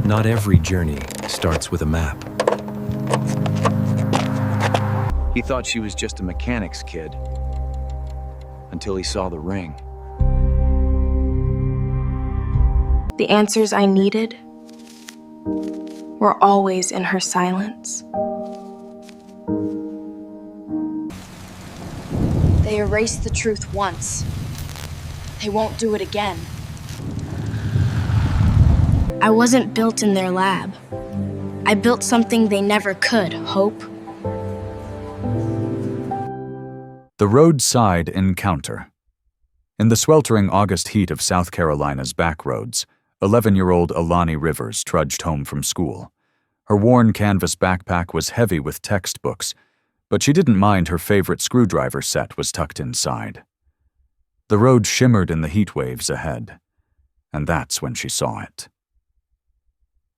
Not every journey starts with a map. He thought she was just a mechanic's kid, until he saw the ring. The answers I needed were always in her silence. They erased the truth once. They won't do it again. I wasn't built in their lab. I built something they never could, Hope. The Roadside Encounter. In the sweltering August heat of South Carolina's backroads, 11-year-old Alani Rivers trudged home from school. Her worn canvas backpack was heavy with textbooks, but she didn't mind her favorite screwdriver set was tucked inside. The road shimmered in the heat waves ahead, and that's when she saw it.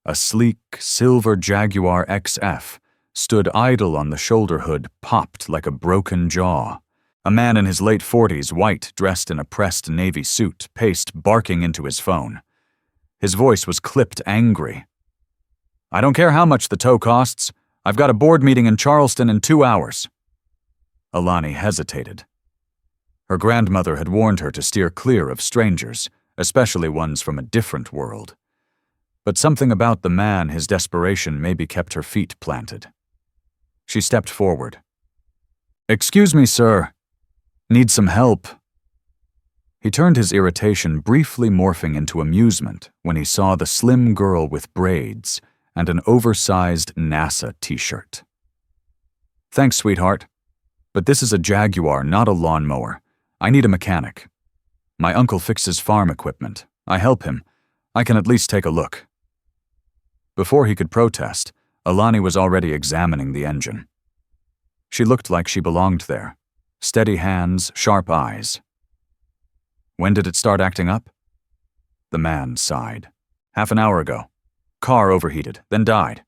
A sleek, silver Jaguar XF stood idle on the shoulder hood, popped like a broken jaw. A man in his late 40s, white, dressed in a pressed navy suit, paced, barking into his phone. His voice was clipped angry. "I don't care how much the tow costs. I've got a board meeting in Charleston in 2 hours." Alani hesitated. Her grandmother had warned her to steer clear of strangers, especially ones from a different world. But something about the man, his desperation, maybe kept her feet planted. She stepped forward. "Excuse me, sir. Need some help?" He turned his irritation briefly morphing into amusement when he saw the slim girl with braids and an oversized NASA t-shirt. "Thanks, sweetheart. But this is a Jaguar, not a lawnmower. I need a mechanic. My uncle fixes farm equipment. I help him. I can at least take a look." Before he could protest, Alani was already examining the engine. She looked like she belonged there. Steady hands, sharp eyes. "When did it start acting up?" The man sighed. "Half an hour ago. Car overheated, then died.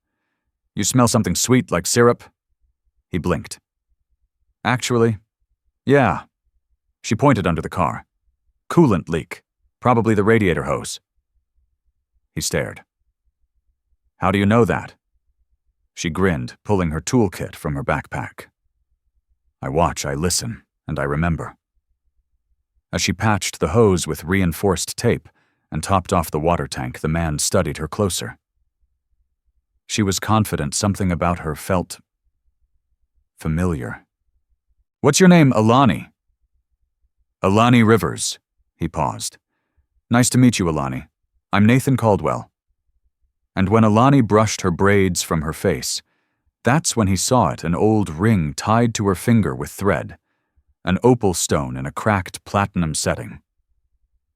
You smell something sweet like syrup?" He blinked. "Actually, yeah." She pointed under the car. "Coolant leak. Probably the radiator hose." He stared. "How do you know that?" She grinned, pulling her toolkit from her backpack. "I watch, I listen, and I remember." As she patched the hose with reinforced tape and topped off the water tank, the man studied her closer. She was confident something about her felt familiar. "What's your name, Alani?" "Alani Rivers." He paused. "Nice to meet you, Alani. I'm Nathan Caldwell." And when Alani brushed her braids from her face, that's when he saw it, an old ring tied to her finger with thread, an opal stone in a cracked platinum setting.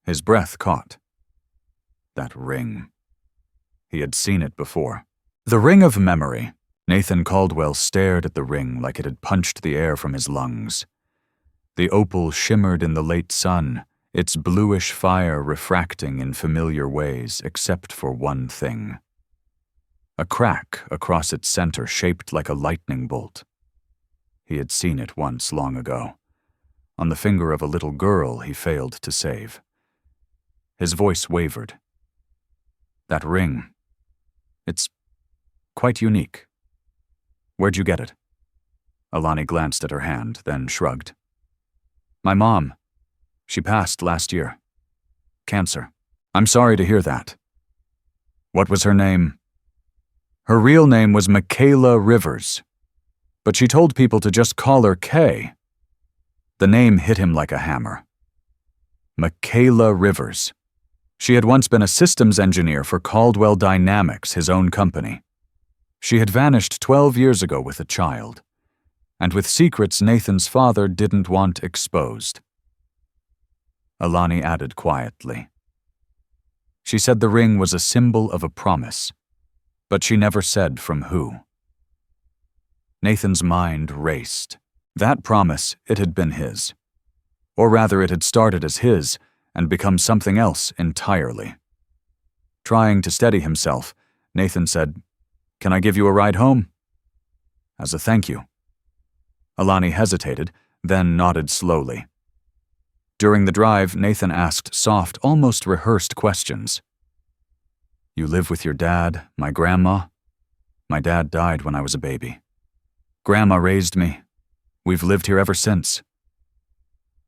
His breath caught. That ring. He had seen it before. The ring of memory. Nathan Caldwell stared at the ring like it had punched the air from his lungs. The opal shimmered in the late sun, its bluish fire refracting in familiar ways except for one thing. A crack across its center shaped like a lightning bolt. He had seen it once long ago, on the finger of a little girl he failed to save. His voice wavered. "That ring, it's quite unique. Where'd you get it?" Alani glanced at her hand, then shrugged. "My mom. She passed last year. Cancer. I'm sorry to hear that." "What was her name?" "Her real name was Michaela Rivers, but she told people to just call her Kay." The name hit him like a hammer. Michaela Rivers. She had once been a systems engineer for Caldwell Dynamics, his own company. She had vanished 12 years ago with a child, and with secrets Nathan's father didn't want exposed. Alani added quietly. She said the ring was a symbol of a promise, but she never said from who. Nathan's mind raced. That promise, it had been his. Or rather, it had started as his and become something else entirely. Trying to steady himself, Nathan said, "Can I give you a ride home?" "As a thank you." Alani hesitated, then nodded slowly. During the drive, Nathan asked soft, almost rehearsed questions. You live with your dad, my grandma. My dad died when I was a baby. Grandma raised me. We've lived here ever since.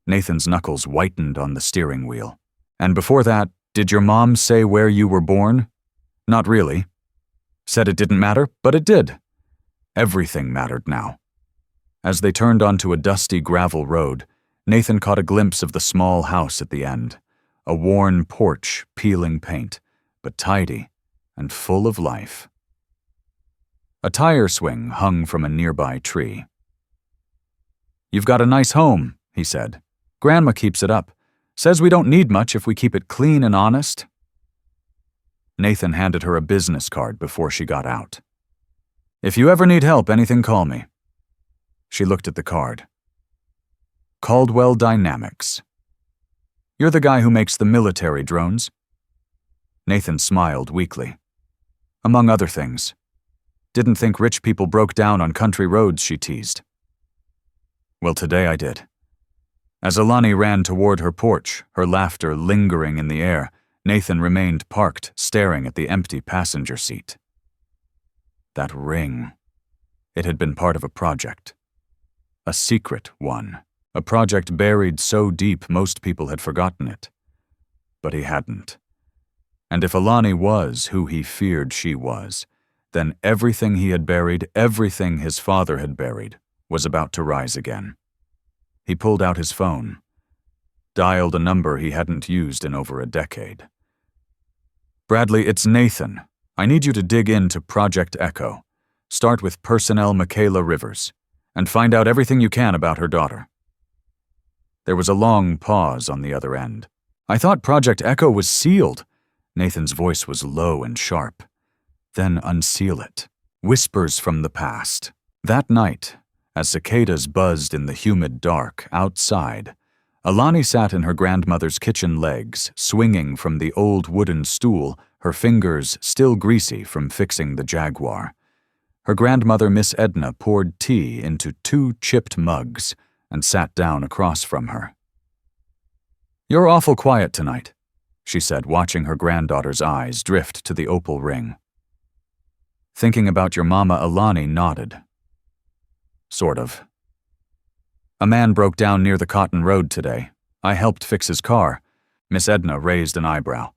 Nathan's knuckles whitened on the steering wheel. And before that, did your mom say where you were born? Not really. Said it didn't matter, but it did. Everything mattered now. As they turned onto a dusty gravel road, Nathan caught a glimpse of the small house at the end, a worn porch peeling paint, but tidy and full of life. A tire swing hung from a nearby tree. "You've got a nice home," he said. "Grandma keeps it up. Says we don't need much if we keep it clean and honest." Nathan handed her a business card before she got out. "If you ever need help, anything, call me." She looked at the card. Caldwell Dynamics. "You're the guy who makes the military drones?" Nathan smiled weakly. "Among other things. Didn't think rich people broke down on country roads," she teased. "Well, today I did." As Alani ran toward her porch, her laughter lingering in the air, Nathan remained parked, staring at the empty passenger seat. That ring. It had been part of a project. A secret one. A project buried so deep most people had forgotten it. But he hadn't. And if Alani was who he feared she was, then everything he had buried, everything his father had buried, was about to rise again. He pulled out his phone, dialed a number he hadn't used in over a decade. "Bradley, it's Nathan. I need you to dig into Project Echo. Start with personnel Michaela Rivers, and find out everything you can about her daughter." There was a long pause on the other end. "I thought Project Echo was sealed." Nathan's voice was low and sharp. "Then unseal it." Whispers from the past. That night, as cicadas buzzed in the humid dark outside, Alani sat in her grandmother's kitchen legs, swinging from the old wooden stool, her fingers still greasy from fixing the Jaguar. Her grandmother, Miss Edna, poured tea into 2 chipped mugs and sat down across from her. "You're awful quiet tonight," she said, watching her granddaughter's eyes drift to the opal ring. "Thinking about your mama." Alani nodded. "Sort of. A man broke down near the Cotton Road today. I helped fix his car." Miss Edna raised an eyebrow.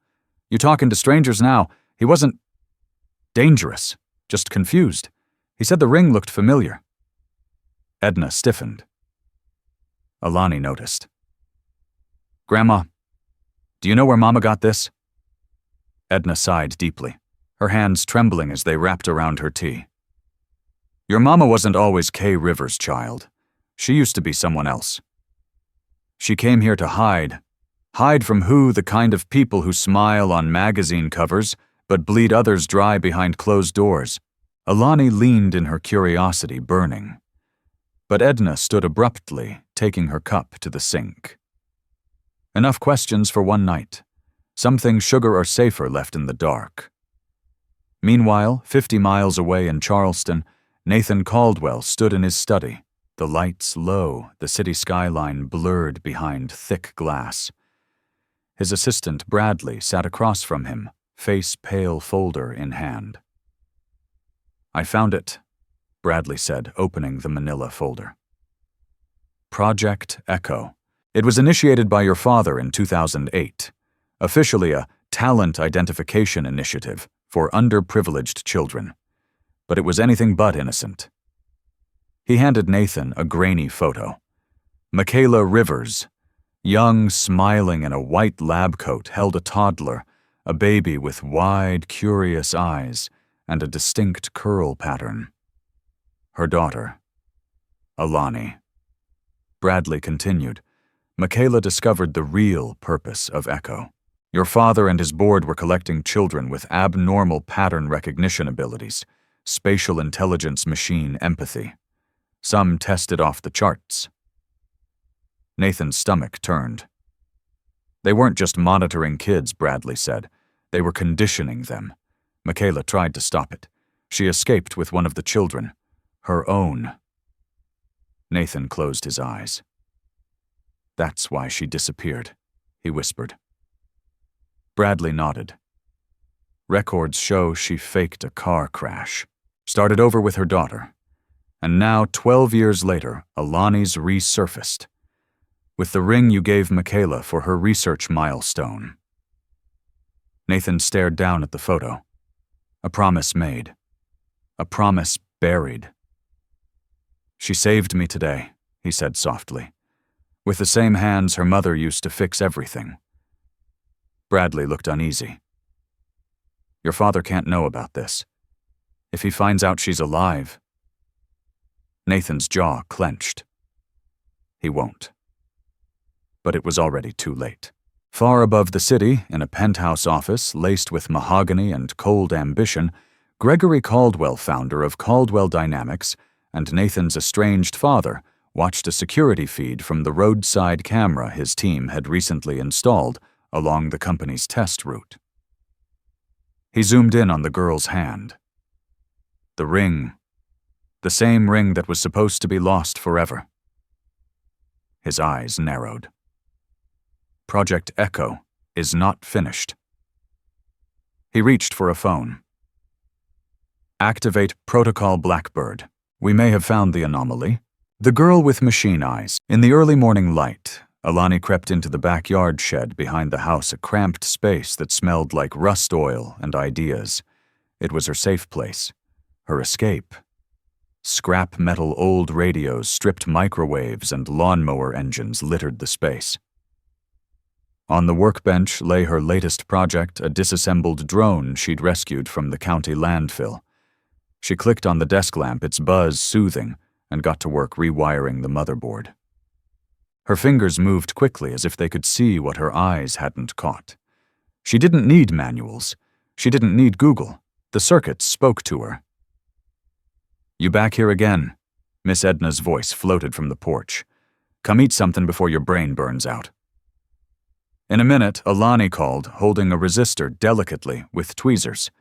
"You talking to strangers now? He wasn't dangerous, just confused. He said the ring looked familiar." Edna stiffened. Alani noticed. "Grandma, do you know where Mama got this?" Edna sighed deeply, her hands trembling as they wrapped around her tea. "Your mama wasn't always Kay Rivers' child. She used to be someone else. She came here to hide. Hide from who? The kind of people who smile on magazine covers, but bleed others dry behind closed doors." Alani leaned in her curiosity burning. But Edna stood abruptly, taking her cup to the sink. Enough questions for one night. Some things sugar are safer left in the dark. Meanwhile, 50 miles away in Charleston, Nathan Caldwell stood in his study, the lights low, the city skyline blurred behind thick glass. His assistant, Bradley, sat across from him, face-pale folder in hand. "I found it," Bradley said, opening the manila folder. Project Echo. It was initiated by your father in 2008, officially a talent identification initiative for underprivileged children. But it was anything but innocent. He handed Nathan a grainy photo. Michaela Rivers, young, smiling in a white lab coat, held a toddler, a baby with wide, curious eyes and a distinct curl pattern. Her daughter, Alani. Bradley continued. Michaela discovered the real purpose of Echo. Your father and his board were collecting children with abnormal pattern recognition abilities, spatial intelligence machine empathy. Some tested off the charts. Nathan's stomach turned. They weren't just monitoring kids, Bradley said. They were conditioning them. Michaela tried to stop it. She escaped with one of the children. Her own. Nathan closed his eyes. "That's why she disappeared," he whispered. Bradley nodded. Records show she faked a car crash, started over with her daughter, and now, 12 years later, Alani's resurfaced, with the ring you gave Michaela for her research milestone. Nathan stared down at the photo. A promise made. A promise buried. "She saved me today," he said softly, with the same hands her mother used to fix everything. Bradley looked uneasy. "Your father can't know about this. If he finds out she's alive..." Nathan's jaw clenched. He won't. But it was already too late. Far above the city, in a penthouse office laced with mahogany and cold ambition, Gregory Caldwell, founder of Caldwell Dynamics, and Nathan's estranged father, watched a security feed from the roadside camera his team had recently installed along the company's test route. He zoomed in on the girl's hand. The ring. The same ring that was supposed to be lost forever. His eyes narrowed. Project Echo is not finished. He reached for a phone. "Activate Protocol Blackbird. We may have found the anomaly." The girl with machine eyes. In the early morning light, Alani crept into the backyard shed behind the house, a cramped space that smelled like rust oil and ideas. It was her safe place, her escape. Scrap metal old radios, stripped microwaves, and lawnmower engines littered the space. On the workbench lay her latest project, a disassembled drone she'd rescued from the county landfill. She clicked on the desk lamp, its buzz soothing, and got to work rewiring the motherboard. Her fingers moved quickly as if they could see what her eyes hadn't caught. She didn't need manuals. She didn't need Google. The circuits spoke to her. "You back here again?" Miss Edna's voice floated from the porch. "Come eat something before your brain burns out." In a minute, Alani called, holding a resistor delicately with tweezers.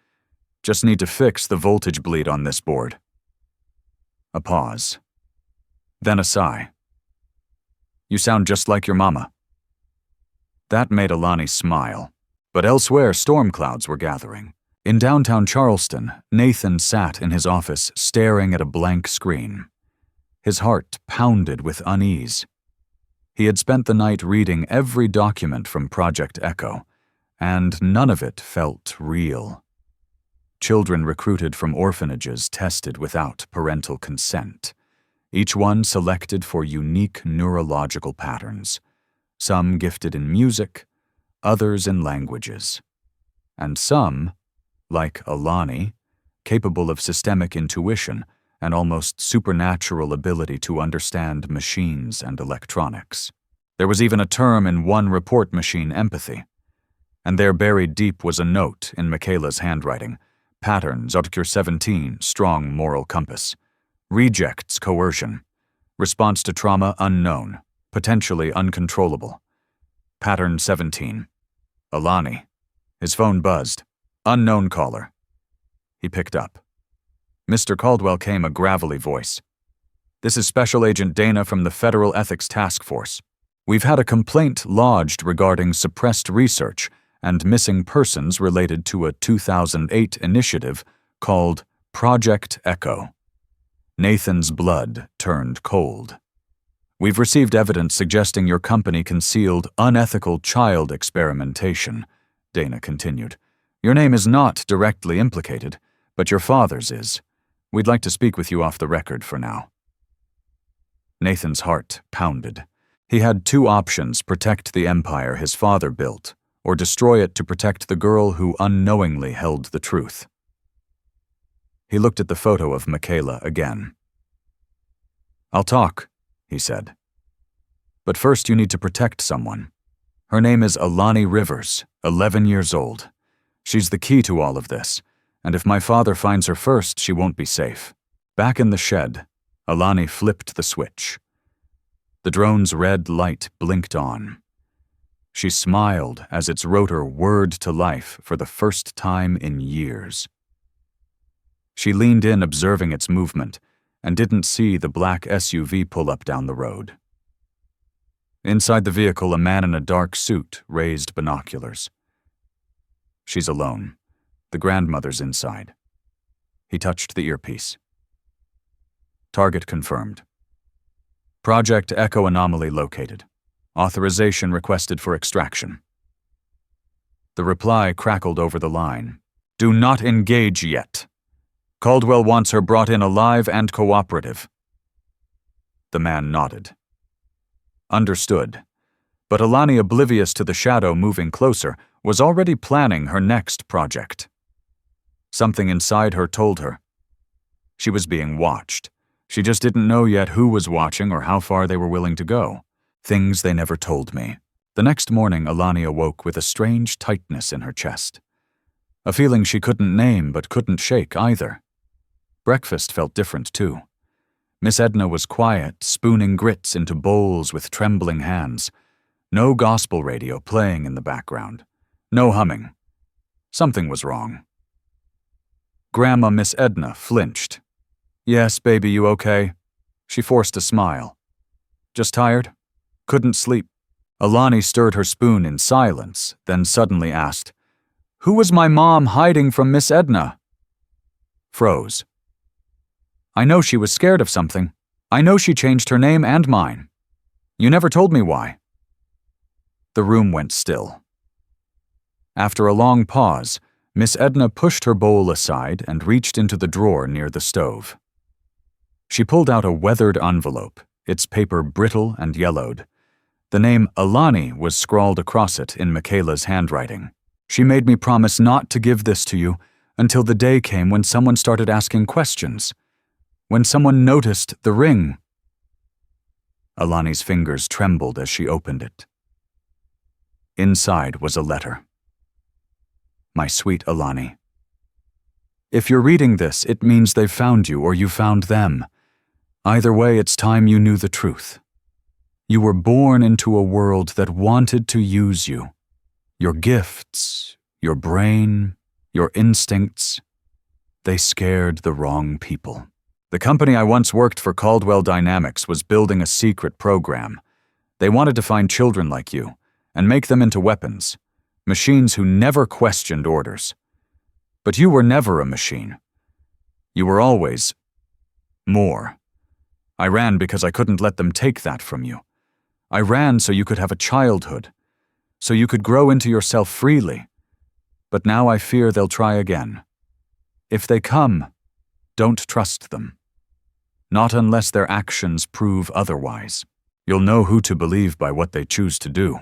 "Just need to fix the voltage bleed on this board." A pause. Then a sigh. "You sound just like your mama." That made Alani smile. But elsewhere, storm clouds were gathering. In downtown Charleston, Nathan sat in his office staring at a blank screen. His heart pounded with unease. He had spent the night reading every document from Project Echo, and none of it felt real. Children recruited from orphanages tested without parental consent, each one selected for unique neurological patterns, some gifted in music, others in languages, and some, like Alani, capable of systemic intuition and almost supernatural ability to understand machines and electronics. There was even a term in one report: machine empathy. And there, buried deep, was a note in Michaela's handwriting: patterns, Article 17, strong moral compass. Rejects coercion. Response to trauma unknown, potentially uncontrollable. Pattern 17. Alani. His phone buzzed. Unknown caller. He picked up. Mr. Caldwell came, a gravelly voice. "This is Special Agent Dana from the Federal Ethics Task Force. We've had a complaint lodged regarding suppressed research and missing persons related to a 2008 initiative called Project Echo." Nathan's blood turned cold. "We've received evidence suggesting your company concealed unethical child experimentation," Dana continued. "Your name is not directly implicated, but your father's is. We'd like to speak with you off the record for now." Nathan's heart pounded. He had two options: protect the empire his father built, or destroy it to protect the girl who unknowingly held the truth. He looked at the photo of Michaela again. "I'll talk," he said. "But first you need to protect someone. Her name is Alani Rivers, 11 years old. She's the key to all of this, and if my father finds her first, she won't be safe." Back in the shed, Alani flipped the switch. The drone's red light blinked on. She smiled as its rotor whirred to life for the first time in years. She leaned in, observing its movement, and didn't see the black SUV pull up down the road. Inside the vehicle, a man in a dark suit raised binoculars. "She's alone. The grandmother's inside. He touched the earpiece. Target confirmed. Project Echo Anomaly located. Authorization requested for extraction. The reply crackled over the line. Do not engage yet. Caldwell wants her brought in alive and cooperative. The man nodded. Understood. But Alani, oblivious to the shadow moving closer, was already planning her next project. Something inside her told her. She was being watched. She just didn't know yet who was watching or how far they were willing to go. Things they never told me. The next morning, Alani awoke with a strange tightness in her chest. A feeling she couldn't name but couldn't shake either. Breakfast felt different too. Miss Edna was quiet, spooning grits into bowls with trembling hands. No gospel radio playing in the background. No humming. Something was wrong. Grandma Miss Edna flinched. Yes, baby, you okay? She forced a smile. Just tired? Couldn't sleep. Alani stirred her spoon in silence, then suddenly asked, Who was my mom hiding from Miss Edna? Froze. I know she was scared of something. I know she changed her name and mine. You never told me why. The room went still. After a long pause, Miss Edna pushed her bowl aside and reached into the drawer near the stove. She pulled out a weathered envelope, its paper brittle and yellowed. The name Alani was scrawled across it in Michaela's handwriting. She made me promise not to give this to you until the day came when someone started asking questions. When someone noticed the ring. Alani's fingers trembled as she opened it. Inside was a letter. My sweet Alani. If you're reading this, it means they've found you or you found them. Either way, it's time you knew the truth. You were born into a world that wanted to use you. Your gifts, your brain, your instincts, they scared the wrong people. The company I once worked for, Caldwell Dynamics, was building a secret program. They wanted to find children like you and make them into weapons, machines who never questioned orders. But you were never a machine. You were always more. I ran because I couldn't let them take that from you. I ran so you could have a childhood, so you could grow into yourself freely. But now I fear they'll try again. If they come, don't trust them. Not unless their actions prove otherwise. You'll know who to believe by what they choose to do,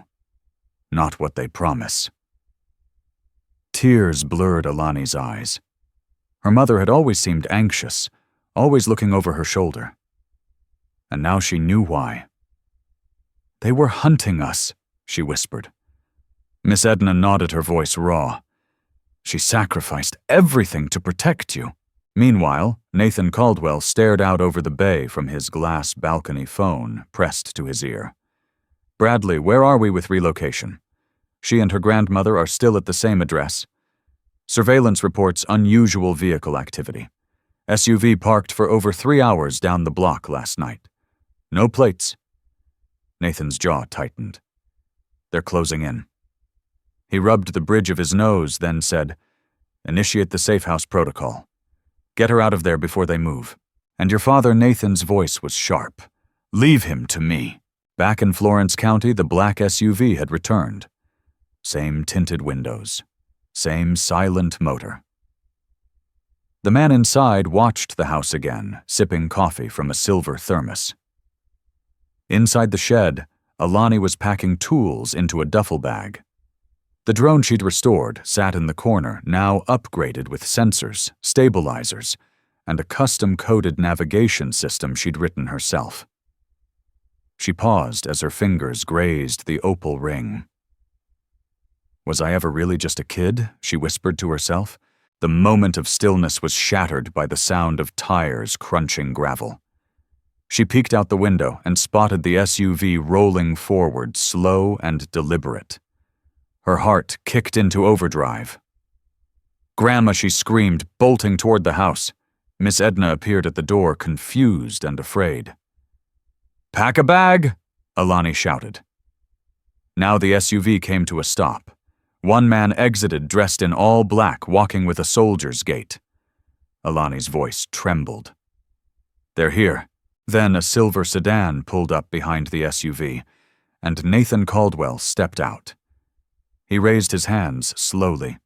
not what they promise. Tears blurred Alani's eyes. Her mother had always seemed anxious, always looking over her shoulder. And now she knew why. They were hunting us, she whispered. Miss Edna nodded, her voice raw. She sacrificed everything to protect you. Meanwhile, Nathan Caldwell stared out over the bay from his glass balcony phone pressed to his ear. Bradley, where are we with relocation? She and her grandmother are still at the same address. Surveillance reports unusual vehicle activity. SUV parked for over 3 hours down the block last night. No plates. Nathan's jaw tightened. They're closing in. He rubbed the bridge of his nose, then said, Initiate the safe house protocol. Get her out of there before they move. And your father Nathan's voice was sharp. Leave him to me. Back in Florence County, the black SUV had returned. Same tinted windows. Same silent motor. The man inside watched the house again, sipping coffee from a silver thermos. Inside the shed, Alani was packing tools into a duffel bag. The drone she'd restored sat in the corner, now upgraded with sensors, stabilizers, and a custom-coded navigation system she'd written herself. She paused as her fingers grazed the opal ring. Was I ever really just a kid? She whispered to herself. The moment of stillness was shattered by the sound of tires crunching gravel. She peeked out the window and spotted the SUV rolling forward, slow and deliberate. Her heart kicked into overdrive. Grandma, she screamed, bolting toward the house. Miss Edna appeared at the door, confused and afraid. Pack a bag, Alani shouted. Now the SUV came to a stop. One man exited dressed in all black, walking with a soldier's gait. Alani's voice trembled. "They're here." Then a silver sedan pulled up behind the SUV, and Nathan Caldwell stepped out. He raised his hands slowly.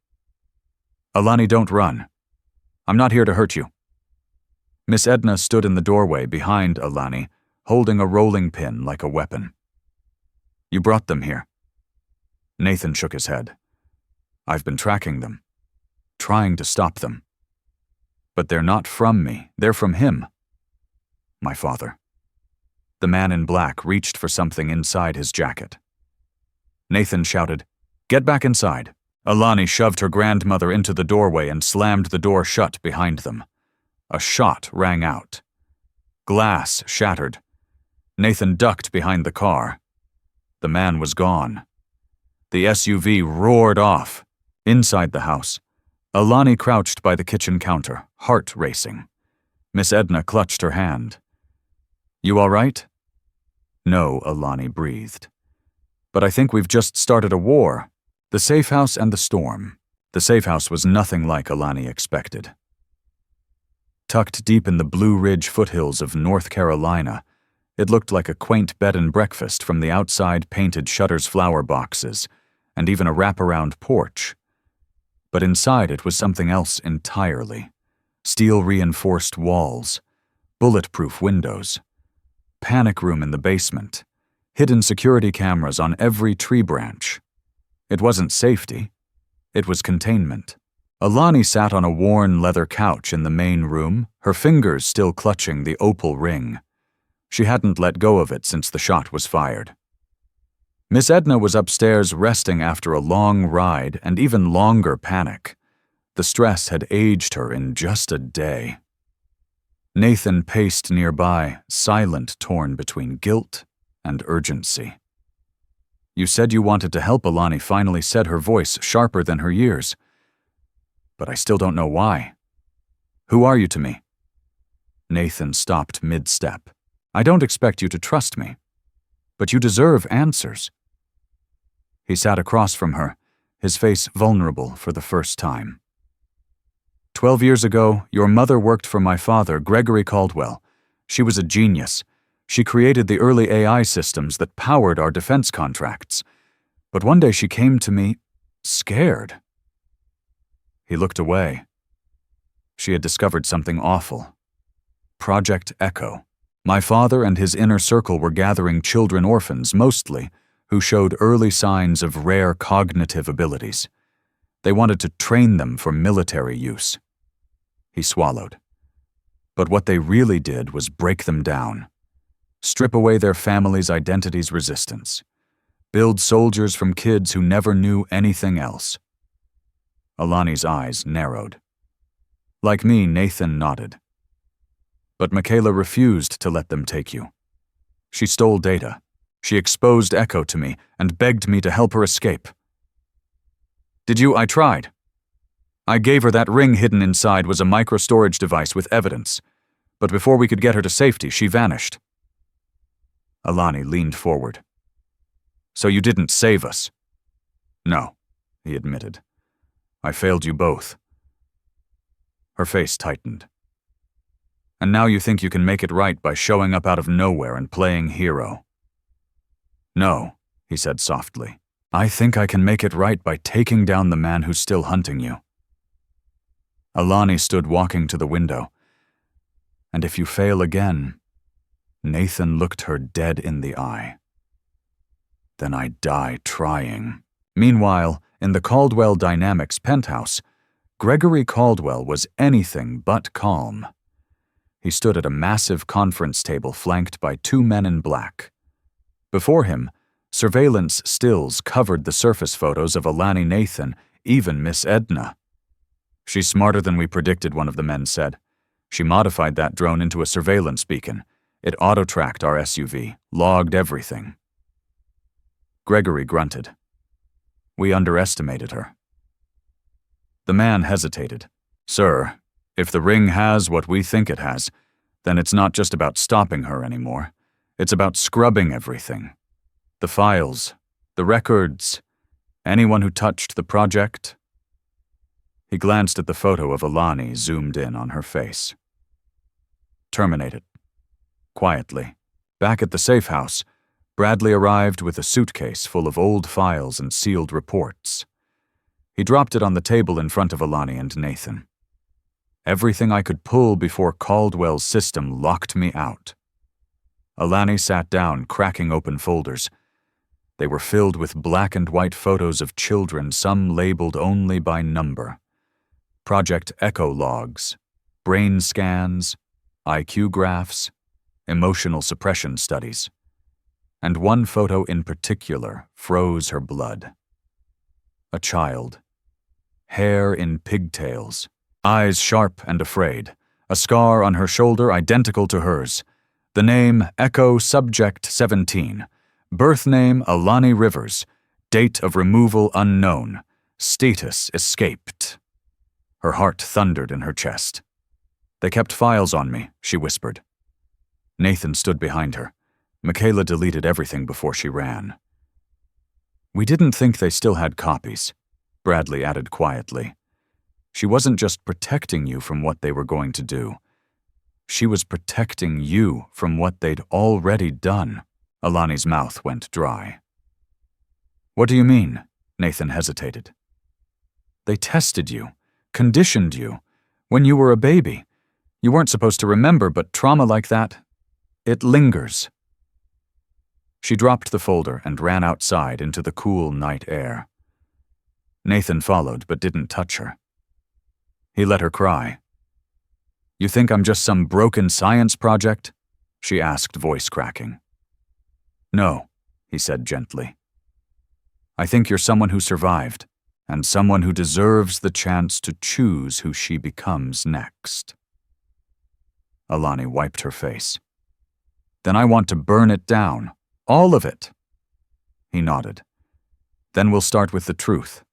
"Alani, don't run. I'm not here to hurt you." Miss Edna stood in the doorway behind Alani, holding a rolling pin like a weapon. "You brought them here." Nathan shook his head. "I've been tracking them, trying to stop them. But they're not from me, they're from him. My father." The man in black reached for something inside his jacket. Nathan shouted, "Get back inside." Alani shoved her grandmother into the doorway and slammed the door shut behind them. A shot rang out. Glass shattered. Nathan ducked behind the car. The man was gone. The SUV roared off. Inside the house, Alani crouched by the kitchen counter, heart racing. Miss Edna clutched her hand. "You all right?" "No," Alani breathed. "But I think we've just started a war. The safe house and the storm." The safe house was nothing like Alani expected. Tucked deep in the Blue Ridge foothills of North Carolina, it looked like a quaint bed and breakfast from the outside painted shutters, flower boxes, and even a wraparound porch. But inside it was something else entirely. Steel-reinforced walls, bulletproof windows, panic room in the basement, hidden security cameras on every tree branch. It wasn't safety. It was containment. Alani sat on a worn leather couch in the main room, her fingers still clutching the opal ring. She hadn't let go of it since the shot was fired. Miss Edna was upstairs resting after a long ride and even longer panic. The stress had aged her in just a day. Nathan paced nearby, silent, torn between guilt and urgency. "You said you wanted to help," Alani finally said, her voice sharper than her years. "But I still don't know why. Who are you to me?" Nathan stopped mid-step. "I don't expect you to trust me, but you deserve answers." He sat across from her, his face vulnerable for the first time. 12 years ago, your mother worked for my father, Gregory Caldwell. She was a genius. She created the early AI systems that powered our defense contracts. But one day she came to me, scared." He looked away. She had discovered something awful. Project Echo. My father and his inner circle were gathering children orphans, mostly, who showed early signs of rare cognitive abilities. They wanted to train them for military use. He swallowed. But what they really did was break them down. Strip away their families' identity's resistance. Build soldiers from kids who never knew anything else. Alani's eyes narrowed. Like me, Nathan nodded. But Michaela refused to let them take you. She stole data. She exposed Echo to me and begged me to help her escape. Did you? I tried. I gave her that ring hidden inside was a micro-storage device with evidence. But before we could get her to safety, she vanished. Alani leaned forward. "So you didn't save us?" "No," he admitted. "I failed you both." Her face tightened. "And now you think you can make it right by showing up out of nowhere and playing hero?" "No," he said softly. "I think I can make it right by taking down the man who's still hunting you." Alani stood walking to the window. "And if you fail again," Nathan looked her dead in the eye, "then I die trying." Meanwhile, in the Caldwell Dynamics penthouse, Gregory Caldwell was anything but calm. He stood at a massive conference table flanked by two men in black. Before him, surveillance stills covered the surface photos of Alani, Nathan, even Miss Edna. "She's smarter than we predicted," one of the men said. "She modified that drone into a surveillance beacon. It auto-tracked our SUV, logged everything." Gregory grunted. "We underestimated her." The man hesitated. "Sir, if the ring has what we think it has, then it's not just about stopping her anymore. It's about scrubbing everything. The files, the records, Anyone who touched the project? He glanced at the photo of Alani zoomed in on her face. Terminate it. Quietly. Back at the safe house, Bradley arrived with a suitcase full of old files and sealed reports. He dropped it on the table in front of Alani and Nathan. Everything I could pull before Caldwell's system locked me out. Alani sat down, cracking open folders. They were filled with black and white photos of children, some labeled only by number. Project Echo logs, brain scans, IQ graphs, emotional suppression studies. And one photo in particular froze her blood. A child. Hair in pigtails, eyes sharp and afraid, a scar on her shoulder identical to hers. The name Echo Subject 17, birth name Alani Rivers, date of removal unknown, status escaped. Her heart thundered in her chest. They kept files on me, she whispered. Nathan stood behind her. Michaela deleted everything before she ran. We didn't think they still had copies, Bradley added quietly. She wasn't just protecting you from what they were going to do. She was protecting you from what they'd already done. Alani's mouth went dry. What do you mean? Nathan hesitated. They tested you, conditioned you, when you were a baby. You weren't supposed to remember, but trauma like that, it lingers. She dropped the folder and ran outside into the cool night air. Nathan followed but didn't touch her. He let her cry. You think I'm just some broken science project? She asked, voice cracking. No, he said gently. I think you're someone who survived, and someone who deserves the chance to choose who she becomes next. Alani wiped her face. Then I want to burn it down, all of it. He nodded. Then we'll start with the truth,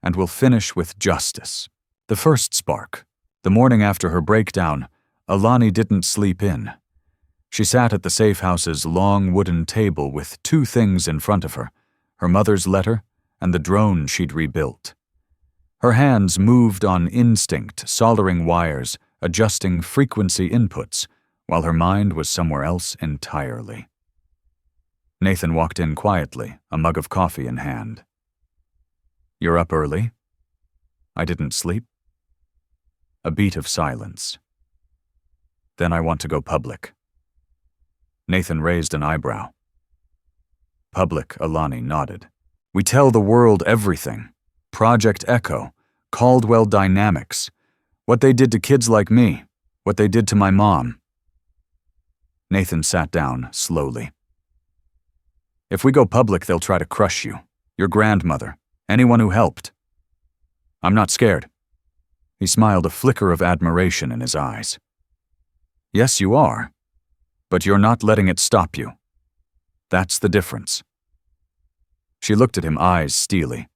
and we'll finish with justice. The first spark. The morning after her breakdown, Alani didn't sleep in. She sat at the safe house's long wooden table with two things in front of her, her mother's letter and the drone she'd rebuilt. Her hands moved on instinct, soldering wires, adjusting frequency inputs, while her mind was somewhere else entirely. Nathan walked in quietly, a mug of coffee in hand. You're up early? I didn't sleep. A beat of silence. Then I want to go public. Nathan raised an eyebrow. Public, Alani nodded. We tell the world everything. Project Echo, Caldwell Dynamics, what they did to kids like me, what they did to my mom. Nathan sat down slowly. If we go public, they'll try to crush you, your grandmother, anyone who helped. I'm not scared. He smiled, a flicker of admiration in his eyes. Yes, you are. But you're not letting it stop you. That's the difference. She looked at him, eyes steely.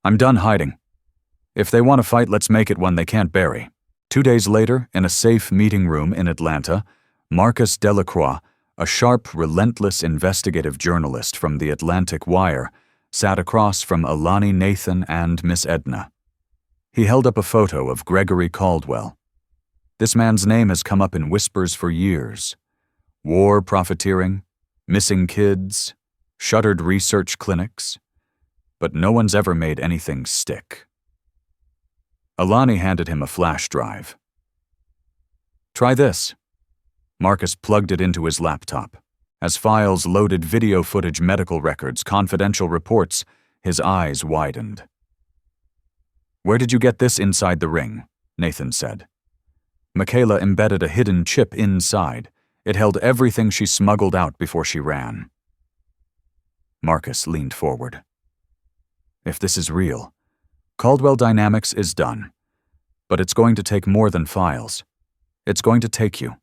I'm done hiding. If they want to fight, let's make it one they can't bury. 2 days later, in a safe meeting room in Atlanta, Marcus Delacroix, a sharp, relentless investigative journalist from the Atlantic Wire, sat across from Alani, Nathan, and Miss Edna. He held up a photo of Gregory Caldwell. This man's name has come up in whispers for years. War profiteering, missing kids, shuttered research clinics. But no one's ever made anything stick. Alani handed him a flash drive. Try this. Marcus plugged it into his laptop. As files loaded video footage, medical records, confidential reports, his eyes widened. Where did you get this inside the ring? Nathan said. Michaela embedded a hidden chip inside. It held everything she smuggled out before she ran. Marcus leaned forward. If this is real, Caldwell Dynamics is done. But it's going to take more than files. It's going to take you.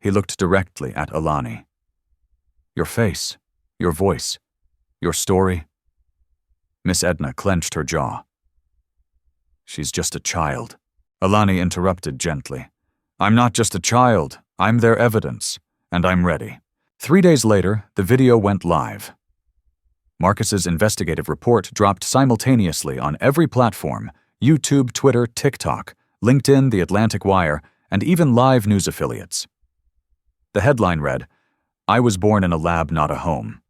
He looked directly at Alani. Your face, your voice, your story. Miss Edna clenched her jaw. She's just a child. Alani interrupted gently. I'm not just a child. I'm their evidence, and I'm ready. 3 days later, the video went live. Marcus's investigative report dropped simultaneously on every platform: YouTube, Twitter, TikTok, LinkedIn, The Atlantic Wire, and even live news affiliates. The headline read, "I was born in a lab, not a home."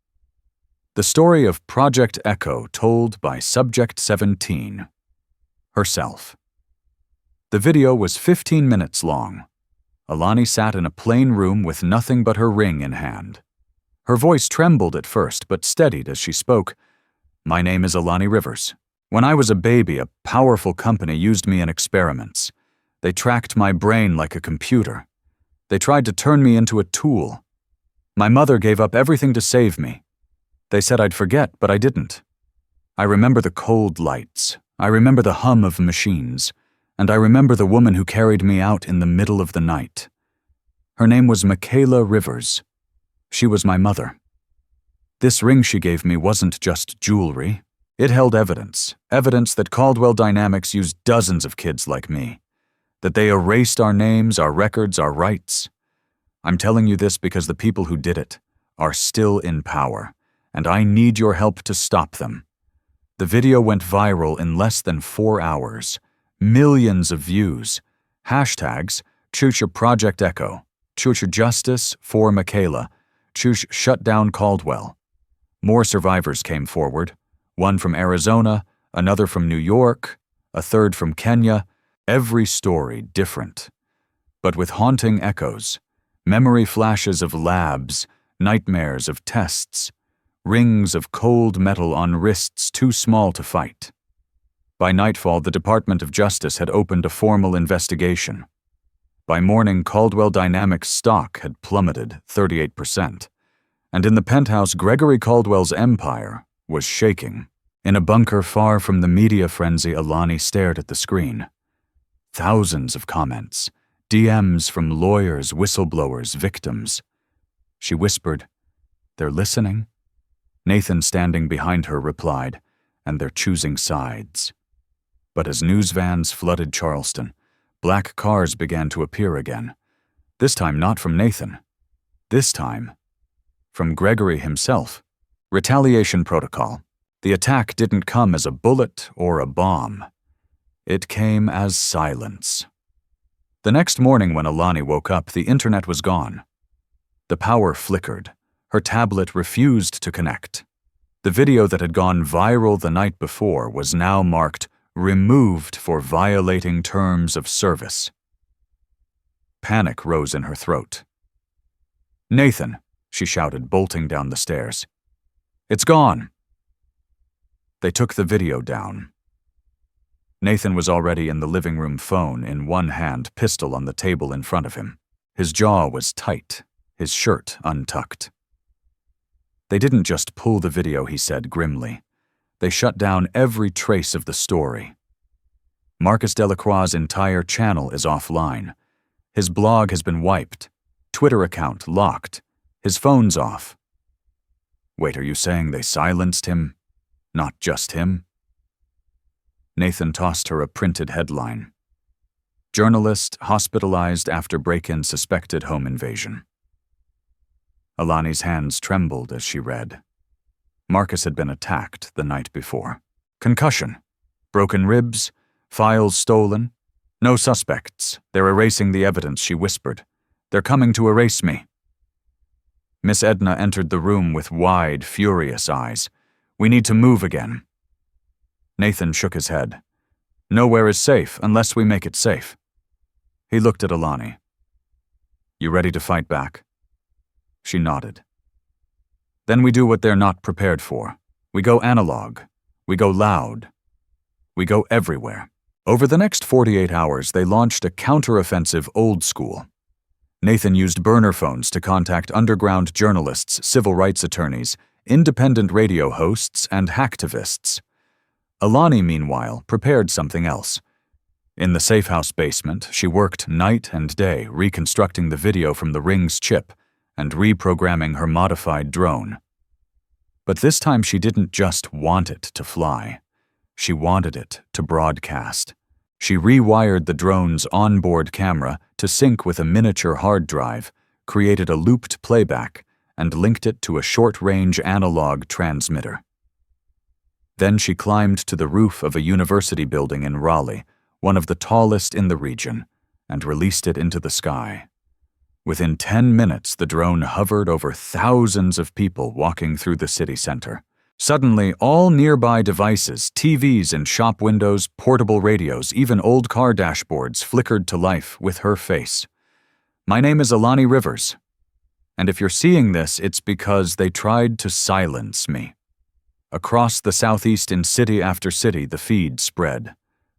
The story of Project Echo told by Subject 17, herself. The video was 15 minutes long. Alani sat in a plain room with nothing but her ring in hand. Her voice trembled at first, but steadied as she spoke. "My name is Alani Rivers. When I was a baby, a powerful company used me in experiments. They tracked my brain like a computer. They tried to turn me into a tool. My mother gave up everything to save me. They said I'd forget, but I didn't. I remember the cold lights. I remember the hum of machines. And I remember the woman who carried me out in the middle of the night. Her name was Michaela Rivers. She was my mother. This ring she gave me wasn't just jewelry. It held evidence that Caldwell Dynamics used dozens of kids like me, that they erased our names, our records, our rights. I'm telling you this because the people who did it are still in power, and I need your help to stop them." The video went viral in less than 4 hours. Millions of views. Hashtags: Choose Project Echo, Choose Justice for Michaela, Choose Shut Down Caldwell. More survivors came forward. One from Arizona, another from New York, a third from Kenya. Every story different, but with haunting echoes. Memory flashes of labs, nightmares of tests, rings of cold metal on wrists too small to fight. By nightfall, the Department of Justice had opened a formal investigation. By morning, Caldwell Dynamics stock had plummeted 38%, and in the penthouse, Gregory Caldwell's empire was shaking. In a bunker far from the media frenzy, Alani stared at the screen. Thousands of comments, DMs from lawyers, whistleblowers, victims. She whispered, "They're listening." Nathan, standing behind her, replied, "And they're choosing sides." But as news vans flooded Charleston, black cars began to appear again. This time not from Nathan. This time from Gregory himself. Retaliation protocol. The attack didn't come as a bullet or a bomb. It came as silence. The next morning when Alani woke up, the internet was gone. The power flickered. Her tablet refused to connect. The video that had gone viral the night before was now marked "Removed for violating terms of service." Panic rose in her throat. "Nathan," she shouted, bolting down the stairs. "It's gone." They took the video down. Nathan was already in the living room phone, in one hand, pistol on the table in front of him. His jaw was tight, his shirt untucked. "They didn't just pull the video," he said grimly. "They shut down every trace of the story. Marcus Delacroix's entire channel is offline. His blog has been wiped, Twitter account locked, his phone's off." "Wait, are you saying they silenced him? Not just him?" Nathan tossed her a printed headline. "Journalist hospitalized after break-in suspected home invasion." Alani's hands trembled as she read. Marcus had been attacked the night before. Concussion, broken ribs, files stolen. "No suspects. They're erasing the evidence," she whispered. "They're coming to erase me." Miss Edna entered the room with wide, furious eyes. "We need to move again." Nathan shook his head. "Nowhere is safe unless we make it safe." He looked at Alani. "You ready to fight back?" She nodded. "Then we do what they're not prepared for. We go analog. We go loud. We go everywhere." Over the next 48 hours, they launched a counteroffensive old school. Nathan used burner phones to contact underground journalists, civil rights attorneys, independent radio hosts, and hacktivists. Alani, meanwhile, prepared something else. In the safe house basement, she worked night and day reconstructing the video from the ring's chip and reprogramming her modified drone. But this time she didn't just want it to fly. She wanted it to broadcast. She rewired the drone's onboard camera to sync with a miniature hard drive, created a looped playback, and linked it to a short-range analog transmitter. Then she climbed to the roof of a university building in Raleigh, one of the tallest in the region, and released it into the sky. Within 10 minutes, the drone hovered over thousands of people walking through the city center. Suddenly, all nearby devices, TVs in shop windows, portable radios, even old car dashboards flickered to life with her face. My name is Alani Rivers, and if you're seeing this, it's because they tried to silence me. Across the southeast in city after city, the feed spread.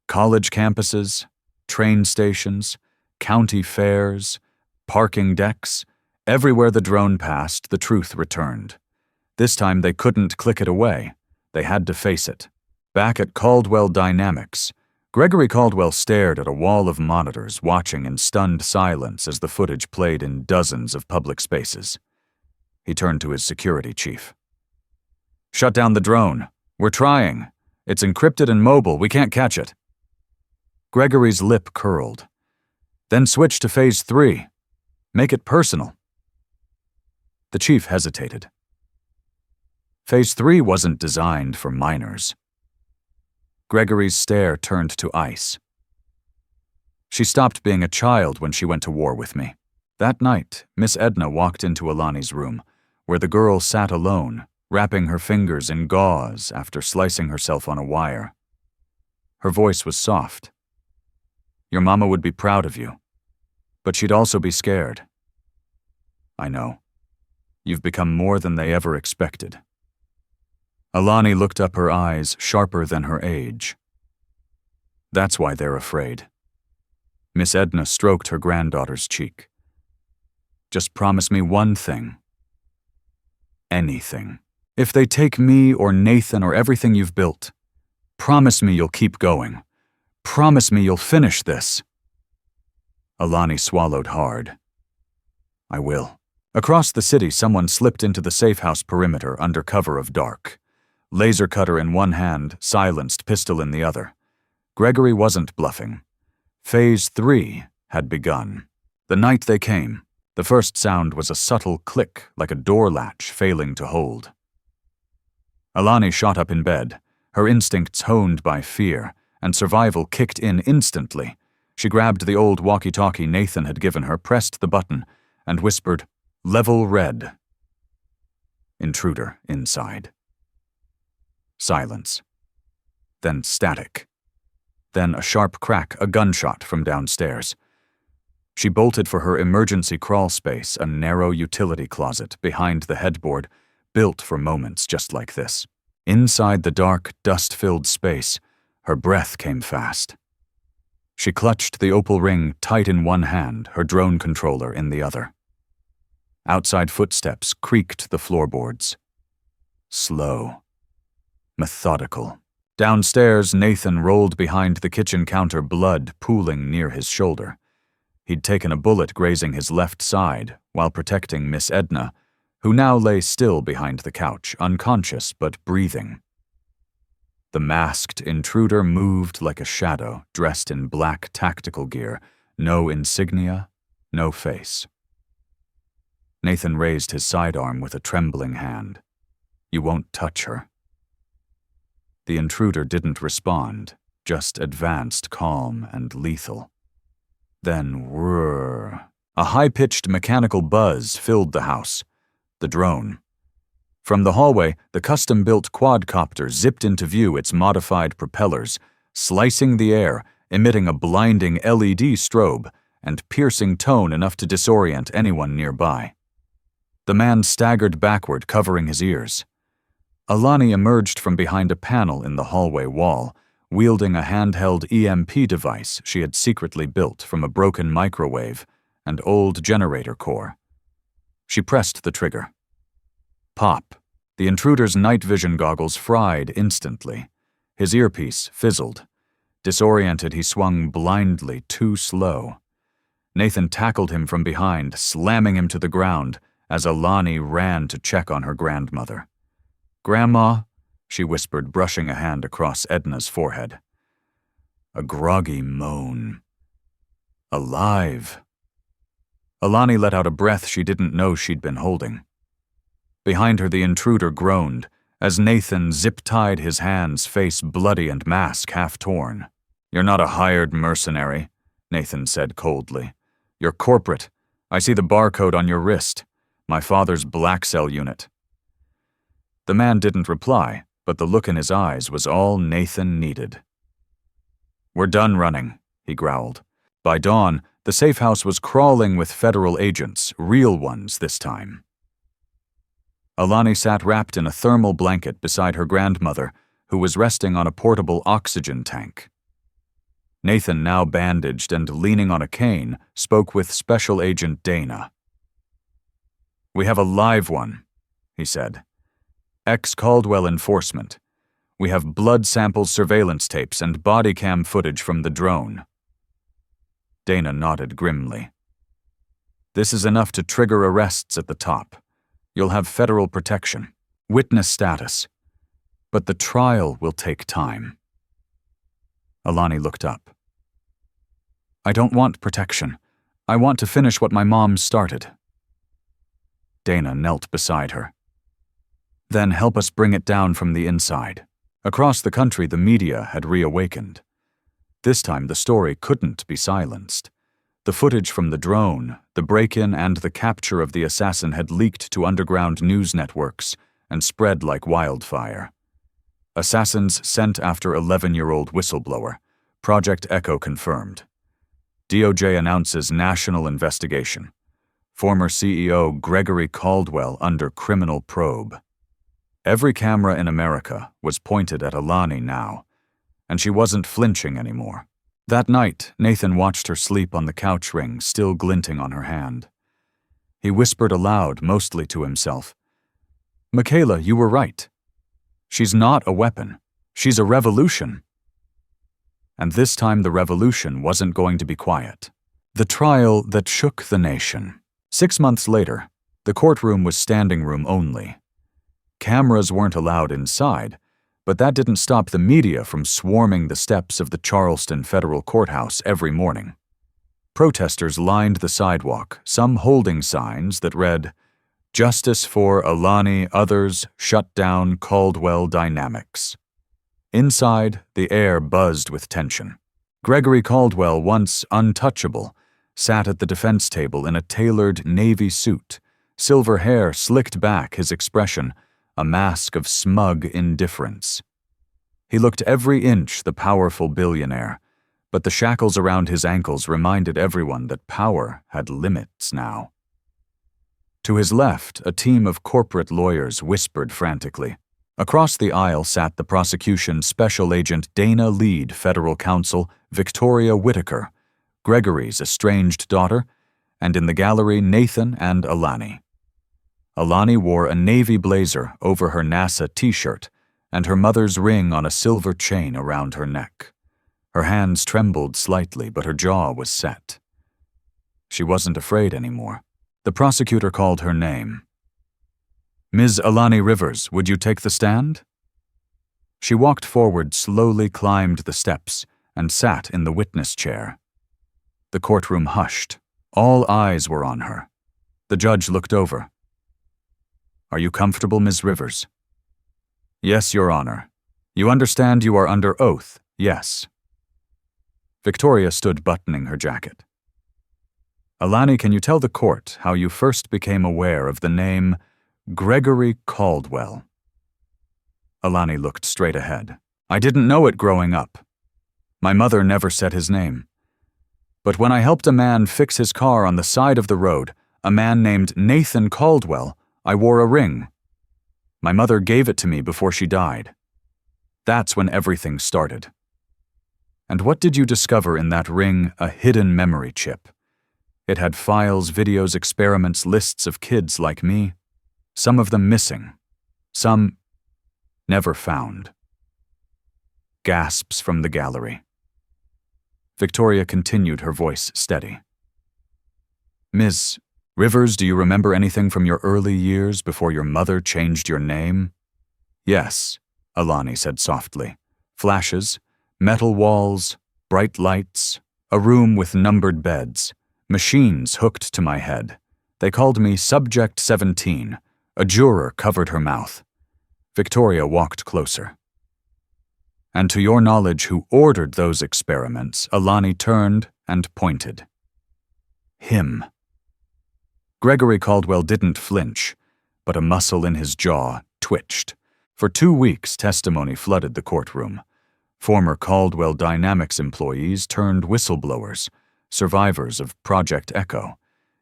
College campuses, train stations, county fairs, parking decks, everywhere the drone passed, the truth returned. This time they couldn't click it away. They had to face it. Back at Caldwell Dynamics, Gregory Caldwell stared at a wall of monitors, watching in stunned silence as the footage played in dozens of public spaces. He turned to his security chief. "Shut down the drone. We're trying. It's encrypted and mobile. We can't catch it." Gregory's lip curled. "Then switch to phase 3. Make it personal." The chief hesitated. Phase 3 wasn't designed for minors. Gregory's stare turned to ice. She stopped being a child when she went to war with me. That night, Miss Edna walked into Alani's room, where the girl sat alone, wrapping her fingers in gauze after slicing herself on a wire. Her voice was soft. "Your mama would be proud of you, but she'd also be scared. I know. You've become more than they ever expected." Alani looked up, her eyes sharper than her age. "That's why they're afraid." Miss Edna stroked her granddaughter's cheek. "Just promise me one thing. Anything. If they take me or Nathan or everything you've built, promise me you'll keep going. Promise me you'll finish this." Alani swallowed hard. "I will." Across the city, someone slipped into the safe house perimeter under cover of dark. Laser cutter in one hand, silenced pistol in the other. Gregory wasn't bluffing. Phase 3 had begun. The night they came, the first sound was a subtle click, like a door latch failing to hold. Alani shot up in bed, her instincts honed by fear, and survival kicked in instantly. She grabbed the old walkie-talkie Nathan had given her, pressed the button, and whispered, "Level red." Intruder inside. Silence. Then static. Then a sharp crack, a gunshot from downstairs. She bolted for her emergency crawl space, a narrow utility closet behind the headboard, built for moments just like this. Inside the dark, dust-filled space, her breath came fast. She clutched the opal ring tight in one hand, her drone controller in the other. Outside footsteps creaked the floorboards. Slow. Methodical. Downstairs, Nathan rolled behind the kitchen counter, blood pooling near his shoulder. He'd taken a bullet grazing his left side while protecting Miss Edna, who now lay still behind the couch, unconscious but breathing. The masked intruder moved like a shadow, dressed in black tactical gear, no insignia, no face. Nathan raised his sidearm with a trembling hand. "You won't touch her." The intruder didn't respond, just advanced, calm and lethal. Then whirr. A high-pitched mechanical buzz filled the house. The drone. From the hallway, the custom-built quadcopter zipped into view, its modified propellers, slicing the air, emitting a blinding LED strobe and piercing tone enough to disorient anyone nearby. The man staggered backward, covering his ears. Alani emerged from behind a panel in the hallway wall, wielding a handheld EMP device she had secretly built from a broken microwave and old generator core. She pressed the trigger. Pop. The intruder's night vision goggles fried instantly. His earpiece fizzled. Disoriented, he swung blindly, too slow. Nathan tackled him from behind, slamming him to the ground as Alani ran to check on her grandmother. "Grandma," she whispered, brushing a hand across Edna's forehead. A groggy moan. Alive. Alani let out a breath she didn't know she'd been holding. Behind her, the intruder groaned, as Nathan zip-tied his hands, face bloody and mask half torn. "You're not a hired mercenary," Nathan said coldly. "You're corporate. I see the barcode on your wrist. My father's Black Cell unit." The man didn't reply, but the look in his eyes was all Nathan needed. "We're done running," he growled. By dawn, the safe house was crawling with federal agents, real ones this time. Alani sat wrapped in a thermal blanket beside her grandmother, who was resting on a portable oxygen tank. Nathan, now bandaged and leaning on a cane, spoke with Special Agent Dana. "We have a live one," he said. "Ex-Caldwell enforcement. We have blood samples, surveillance tapes, and body cam footage from the drone." Dana nodded grimly. "This is enough to trigger arrests at the top. You'll have federal protection, witness status. But the trial will take time." Alani looked up. "I don't want protection. I want to finish what my mom started." Dana knelt beside her. "Then help us bring it down from the inside." Across the country, the media had reawakened. This time, the story couldn't be silenced. The footage from the drone, the break-in and the capture of the assassin had leaked to underground news networks and spread like wildfire. Assassins sent after 11-year-old whistleblower. Project Echo confirmed. DOJ announces national investigation. Former CEO Gregory Caldwell under criminal probe. Every camera in America was pointed at Alani now, and she wasn't flinching anymore. That night, Nathan watched her sleep on the couch ring still glinting on her hand. He whispered aloud, mostly to himself, "Michaela, you were right. She's not a weapon. She's a revolution." And this time the revolution wasn't going to be quiet. The trial that shook the nation. 6 months later, the courtroom was standing room only. Cameras weren't allowed inside, but that didn't stop the media from swarming the steps of the Charleston Federal Courthouse every morning. Protesters lined the sidewalk, some holding signs that read, "Justice for Alani, others shut down Caldwell Dynamics." Inside, the air buzzed with tension. Gregory Caldwell, once untouchable, sat at the defense table in a tailored navy suit, silver hair slicked back, his expression a mask of smug indifference. He looked every inch the powerful billionaire, but the shackles around his ankles reminded everyone that power had limits now. To his left, a team of corporate lawyers whispered frantically. Across the aisle sat the prosecution's Special Agent Dana Lead Federal Counsel Victoria Whitaker, Gregory's estranged daughter, and in the gallery Nathan and Alani. Alani wore a navy blazer over her NASA t-shirt and her mother's ring on a silver chain around her neck. Her hands trembled slightly, but her jaw was set. She wasn't afraid anymore. The prosecutor called her name. "Ms. Alani Rivers, would you take the stand?" She walked forward, slowly climbed the steps, and sat in the witness chair. The courtroom hushed. All eyes were on her. The judge looked over. "Are you comfortable, Ms. Rivers?" "Yes, Your Honor. You understand you are under oath, yes." Victoria stood buttoning her jacket. "Alani, can you tell the court how you first became aware of the name Gregory Caldwell?" Alani looked straight ahead. "I didn't know it growing up. My mother never said his name. But when I helped a man fix his car on the side of the road, a man named Nathan Caldwell, I wore a ring. My mother gave it to me before she died. That's when everything started." "And what did you discover in that ring? A hidden memory chip. It had files, videos, experiments, lists of kids like me. Some of them missing. Some never found." Gasps from the gallery. Victoria continued, her voice steady. "Ms. Rivers, do you remember anything from your early years before your mother changed your name?" "Yes," Alani said softly. "Flashes, metal walls, bright lights, a room with numbered beds, machines hooked to my head. They called me Subject 17. A juror covered her mouth." Victoria walked closer. And to your knowledge, who ordered those experiments? Alani turned and pointed. Him. Gregory Caldwell didn't flinch, but a muscle in his jaw twitched. For 2 weeks, testimony flooded the courtroom. Former Caldwell Dynamics employees turned whistleblowers, survivors of Project Echo.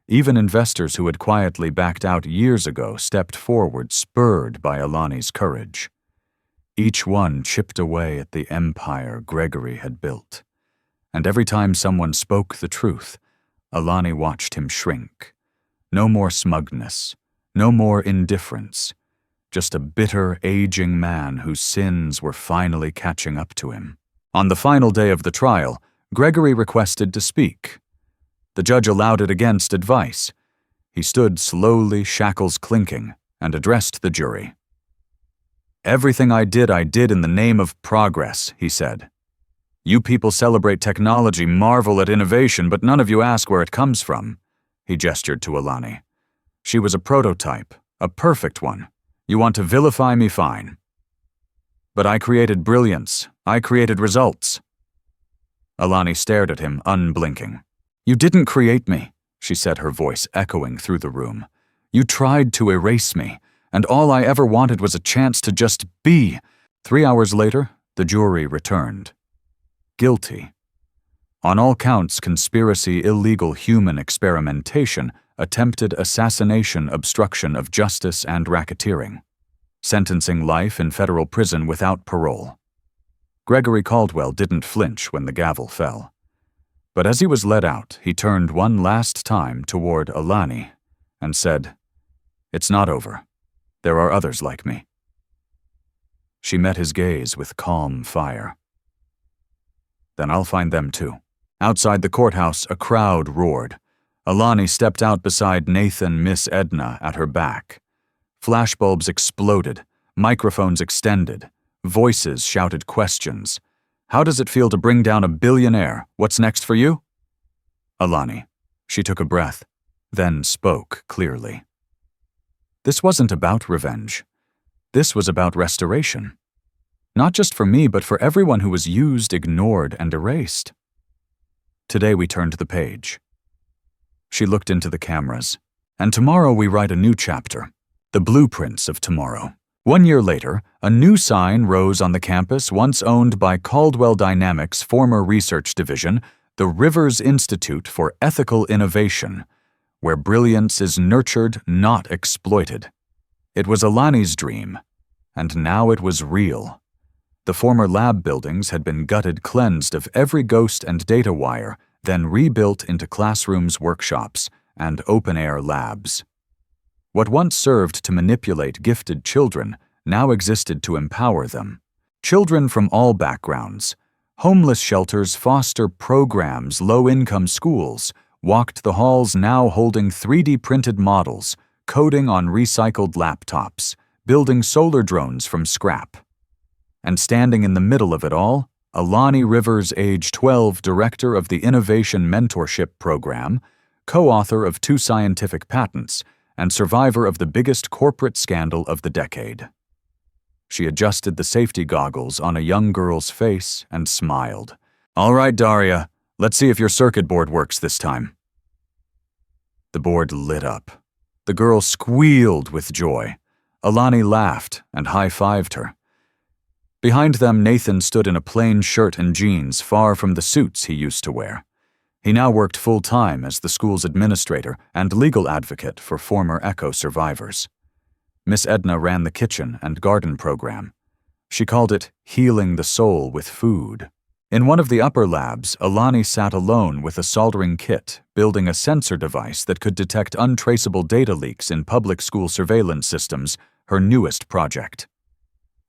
Even investors who had quietly backed out years ago stepped forward, spurred by Alani's courage. Each one chipped away at the empire Gregory had built. And every time someone spoke the truth, Alani watched him shrink. No more smugness, no more indifference, just a bitter, aging man whose sins were finally catching up to him. On the final day of the trial, Gregory requested to speak. The judge allowed it against advice. He stood slowly, shackles clinking, and addressed the jury. "Everything I did in the name of progress," he said. "You people celebrate technology, marvel at innovation, but none of you ask where it comes from." He gestured to Alani. "She was a prototype, a perfect one. You want to vilify me, fine. But I created brilliance. I created results." Alani stared at him, unblinking. "You didn't create me," she said, her voice echoing through the room. "You tried to erase me, and all I ever wanted was a chance to just be." 3 hours later, the jury returned. Guilty. On all counts: conspiracy, illegal human experimentation, attempted assassination, obstruction of justice, and racketeering. Sentencing life in federal prison without parole. Gregory Caldwell didn't flinch when the gavel fell. But as he was let out, he turned one last time toward Alani and said, "It's not over. There are others like me." She met his gaze with calm fire. "Then I'll find them too." Outside the courthouse, a crowd roared. Alani stepped out beside Nathan, Miss Edna, at her back. Flashbulbs exploded, microphones extended, voices shouted questions. "How does it feel to bring down a billionaire? What's next for you?" "Alani." She took a breath, then spoke clearly. "This wasn't about revenge. This was about restoration. Not just for me, but for everyone who was used, ignored, and erased." Today we turned the page. She looked into the cameras. "And tomorrow we write a new chapter. The blueprints of tomorrow." 1 year later, a new sign rose on the campus once owned by Caldwell Dynamics' former research division, the Rivers Institute for Ethical Innovation, where brilliance is nurtured, not exploited. It was Alani's dream, and now it was real. The former lab buildings had been gutted, cleansed of every ghost and data wire, then rebuilt into classrooms, workshops, and open-air labs. What once served to manipulate gifted children now existed to empower them. Children from all backgrounds, homeless shelters, foster programs, low-income schools, walked the halls now holding 3D printed models, coding on recycled laptops, building solar drones from scrap. And standing in the middle of it all, Alani Rivers, age 12, director of the Innovation Mentorship Program, co-author of 2 scientific patents, and survivor of the biggest corporate scandal of the decade. She adjusted the safety goggles on a young girl's face and smiled. "All right, Daria, let's see if your circuit board works this time." The board lit up. The girl squealed with joy. Alani laughed and high-fived her. Behind them, Nathan stood in a plain shirt and jeans, far from the suits he used to wear. He now worked full-time as the school's administrator and legal advocate for former Echo survivors. Miss Edna ran the kitchen and garden program. She called it Healing the Soul with Food. In one of the upper labs, Alani sat alone with a soldering kit, building a sensor device that could detect untraceable data leaks in public school surveillance systems, her newest project.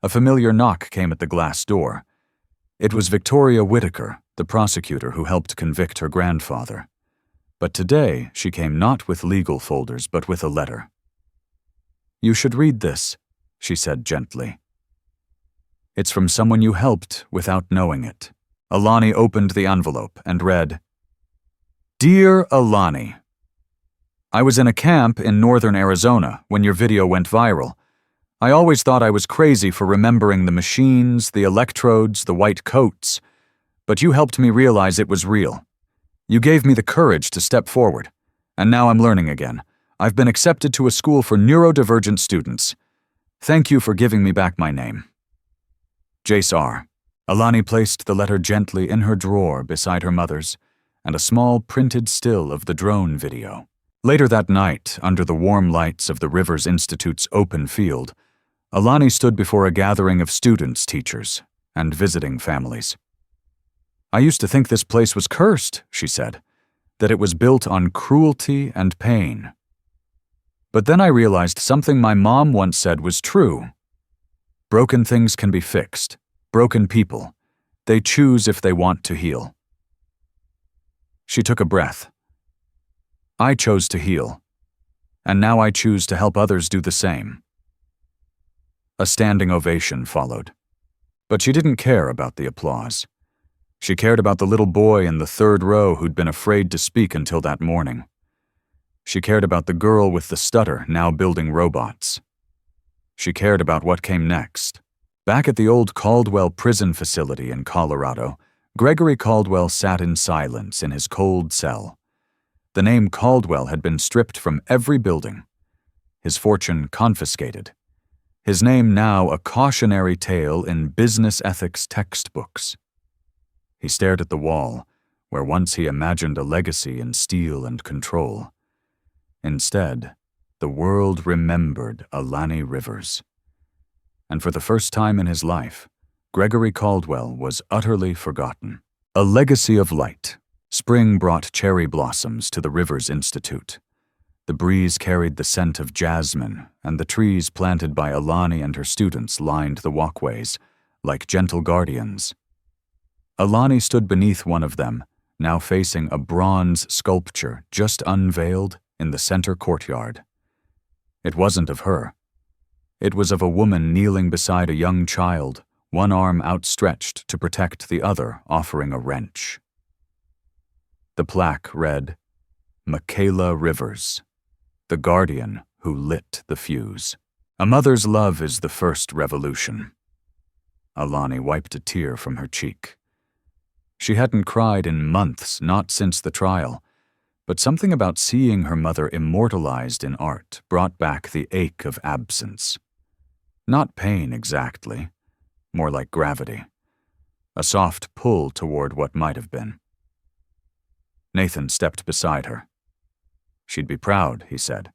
A familiar knock came at the glass door. It was Victoria Whitaker, the prosecutor who helped convict her grandfather. But today, she came not with legal folders, but with a letter. "You should read this," she said gently. "It's from someone you helped without knowing it." Alani opened the envelope and read, "Dear Alani, I was in a camp in northern Arizona when your video went viral. I always thought I was crazy for remembering the machines, the electrodes, the white coats, but you helped me realize it was real. You gave me the courage to step forward, and now I'm learning again. I've been accepted to a school for neurodivergent students. Thank you for giving me back my name. Jace R. Alani placed the letter gently in her drawer beside her mother's, and a small printed still of the drone video. Later that night, under the warm lights of the Rivers Institute's open field, Alani stood before a gathering of students, teachers, and visiting families. I used to think this place was cursed, she said, that it was built on cruelty and pain. But then I realized something my mom once said was true. Broken things can be fixed. Broken people. They choose if they want to heal. She took a breath. I chose to heal, and now I choose to help others do the same. A standing ovation followed. But she didn't care about the applause. She cared about the little boy in the third row who'd been afraid to speak until that morning. She cared about the girl with the stutter now building robots. She cared about what came next. Back at the old Caldwell prison facility in Colorado, Gregory Caldwell sat in silence in his cold cell. The name Caldwell had been stripped from every building. His fortune confiscated. His name now a cautionary tale in business ethics textbooks. He stared at the wall, where once he imagined a legacy in steel and control. Instead, the world remembered Alani Rivers. And for the first time in his life, Gregory Caldwell was utterly forgotten. A legacy of light. Spring brought cherry blossoms to the Rivers Institute. The breeze carried the scent of jasmine, and the trees planted by Alani and her students lined the walkways, like gentle guardians. Alani stood beneath one of them, now facing a bronze sculpture just unveiled in the center courtyard. It wasn't of her. It was of a woman kneeling beside a young child, one arm outstretched to protect the other, offering a wrench. The plaque read, Michaela Rivers, the guardian who lit the fuse. A mother's love is the first revolution. Alani wiped a tear from her cheek. She hadn't cried in months, not since the trial, but something about seeing her mother immortalized in art brought back the ache of absence. Not pain exactly, more like gravity, a soft pull toward what might have been. Nathan stepped beside her. She'd be proud, he said.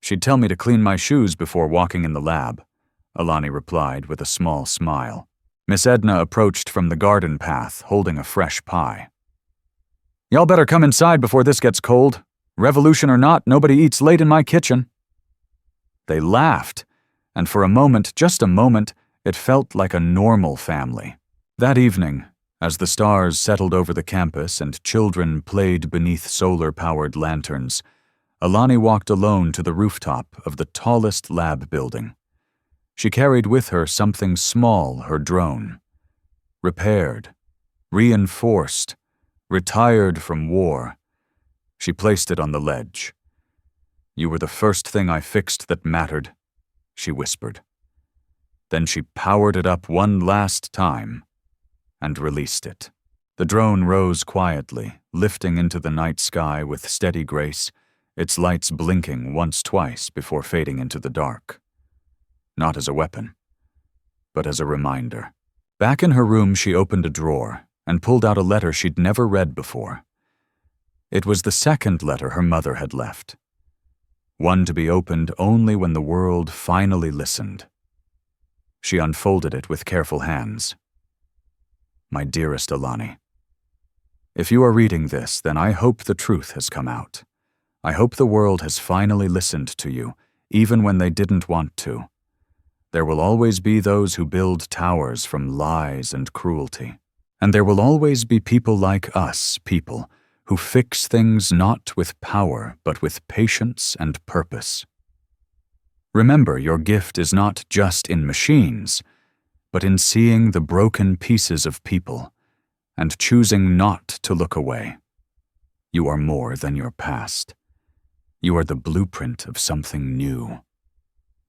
She'd tell me to clean my shoes before walking in the lab, Alani replied with a small smile. Miss Edna approached from the garden path, holding a fresh pie. Y'all better come inside before this gets cold. Revolution or not, nobody eats late in my kitchen. They laughed, and for a moment, just a moment, it felt like a normal family. That evening, as the stars settled over the campus and children played beneath solar-powered lanterns, Alani walked alone to the rooftop of the tallest lab building. She carried with her something small, her drone. Repaired, reinforced, retired from war. She placed it on the ledge. You were the first thing I fixed that mattered, she whispered. Then she powered it up one last time and released it. The drone rose quietly, lifting into the night sky with steady grace, its lights blinking once-twice before fading into the dark. Not as a weapon, but as a reminder. Back in her room, she opened a drawer and pulled out a letter she'd never read before. It was the second letter her mother had left. One to be opened only when the world finally listened. She unfolded it with careful hands. My dearest Alani, if you are reading this, then I hope the truth has come out. I hope the world has finally listened to you, even when they didn't want to. There will always be those who build towers from lies and cruelty. And there will always be people like us, people, who fix things not with power, but with patience and purpose. Remember, your gift is not just in machines, but in seeing the broken pieces of people and choosing not to look away. You are more than your past. You are the blueprint of something new.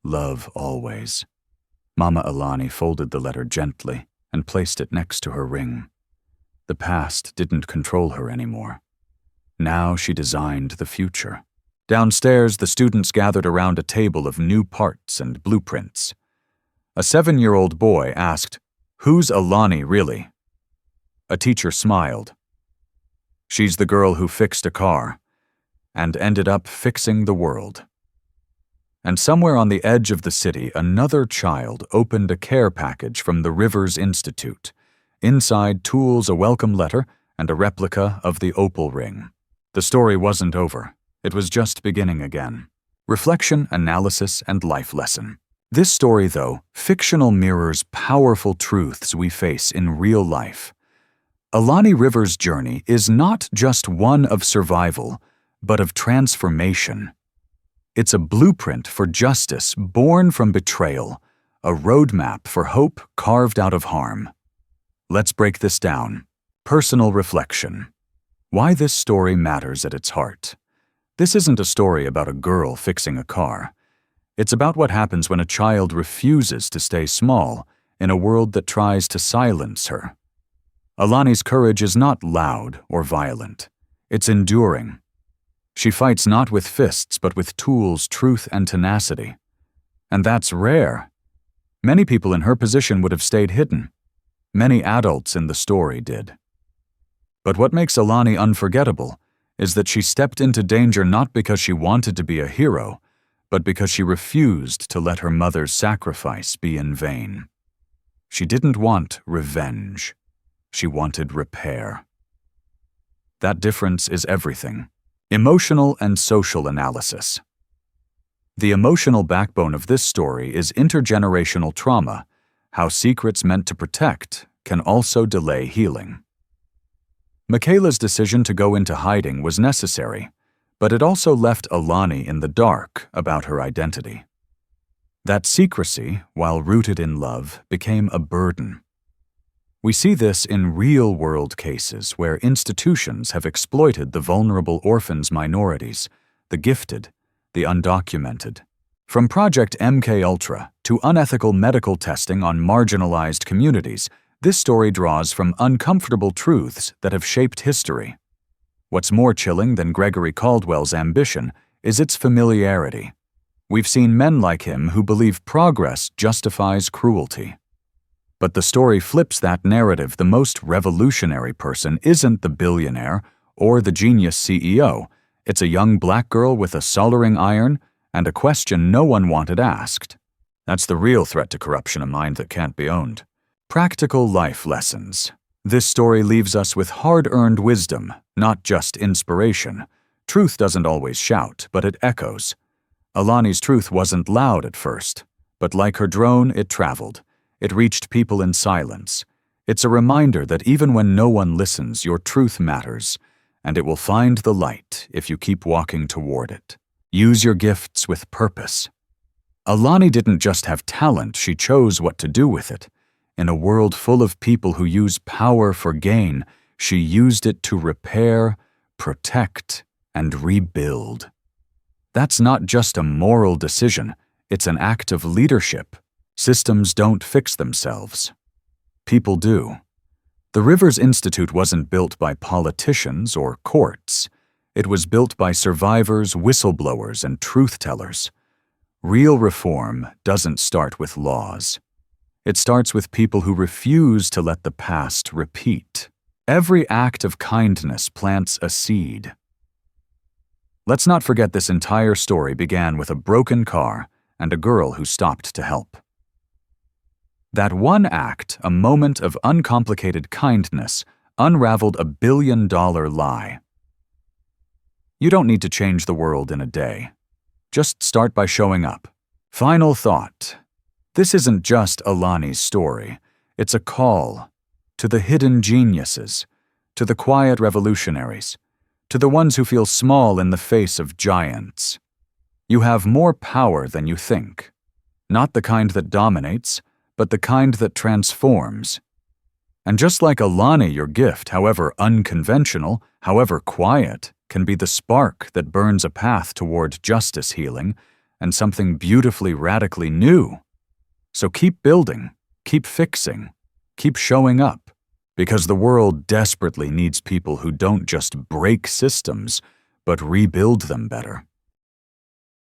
Love always. Mama Alani folded the letter gently and placed it next to her ring. The past didn't control her anymore. Now she designed the future. Downstairs, the students gathered around a table of new parts and blueprints. A 7-year-old boy asked, "Who's Alani really?" A teacher smiled. "She's the girl who fixed a car and ended up fixing the world." And somewhere on the edge of the city, another child opened a care package from the Rivers Institute. Inside, tools, a welcome letter, and a replica of the opal ring. The story wasn't over. It was just beginning again. Reflection, analysis, and life lesson. This story, though, fictional mirrors powerful truths we face in real life. Alani Rivers' journey is not just one of survival, but of transformation. It's a blueprint for justice born from betrayal, a roadmap for hope carved out of harm. Let's break this down. Personal reflection. Why this story matters at its heart. This isn't a story about a girl fixing a car. It's about what happens when a child refuses to stay small in a world that tries to silence her. Alani's courage is not loud or violent. It's enduring. She fights not with fists, but with tools, truth, and tenacity. And that's rare. Many people in her position would have stayed hidden. Many adults in the story did. But what makes Alani unforgettable is that she stepped into danger not because she wanted to be a hero, but because she refused to let her mother's sacrifice be in vain. She didn't want revenge. She wanted repair. That difference is everything. Emotional and social analysis. The emotional backbone of this story is intergenerational trauma, how secrets meant to protect can also delay healing. Michaela's decision to go into hiding was necessary, but it also left Alani in the dark about her identity. That secrecy, while rooted in love, became a burden. We see this in real-world cases where institutions have exploited the vulnerable orphans' minorities, the gifted, the undocumented. From Project MKUltra to unethical medical testing on marginalized communities, this story draws from uncomfortable truths that have shaped history. What's more chilling than Gregory Caldwell's ambition is its familiarity. We've seen men like him who believe progress justifies cruelty. But the story flips that narrative. The most revolutionary person isn't the billionaire or the genius CEO. It's a young black girl with a soldering iron and a question no one wanted asked. That's the real threat to corruption, a mind that can't be owned. Practical life lessons. This story leaves us with hard-earned wisdom, not just inspiration. Truth doesn't always shout, but it echoes. Alani's truth wasn't loud at first, but like her drone, it traveled. It reached people in silence. It's a reminder that even when no one listens, your truth matters, and it will find the light if you keep walking toward it. Use your gifts with purpose. Alani didn't just have talent, she chose what to do with it. In a world full of people who use power for gain, she used it to repair, protect, and rebuild. That's not just a moral decision, it's an act of leadership. Systems don't fix themselves. People do. The Rivers Institute wasn't built by politicians or courts. It was built by survivors, whistleblowers, and truth-tellers. Real reform doesn't start with laws. It starts with people who refuse to let the past repeat. Every act of kindness plants a seed. Let's not forget this entire story began with a broken car and a girl who stopped to help. That one act, a moment of uncomplicated kindness, unraveled a billion-dollar lie. You don't need to change the world in a day. Just start by showing up. Final thought. This isn't just Alani's story. It's a call to the hidden geniuses, to the quiet revolutionaries, to the ones who feel small in the face of giants. You have more power than you think. Not the kind that dominates, but the kind that transforms. And just like Alani, your gift, however unconventional, however quiet, can be the spark that burns a path toward justice healing, and something beautifully radically new. So keep building, keep fixing, keep showing up, because the world desperately needs people who don't just break systems, but rebuild them better.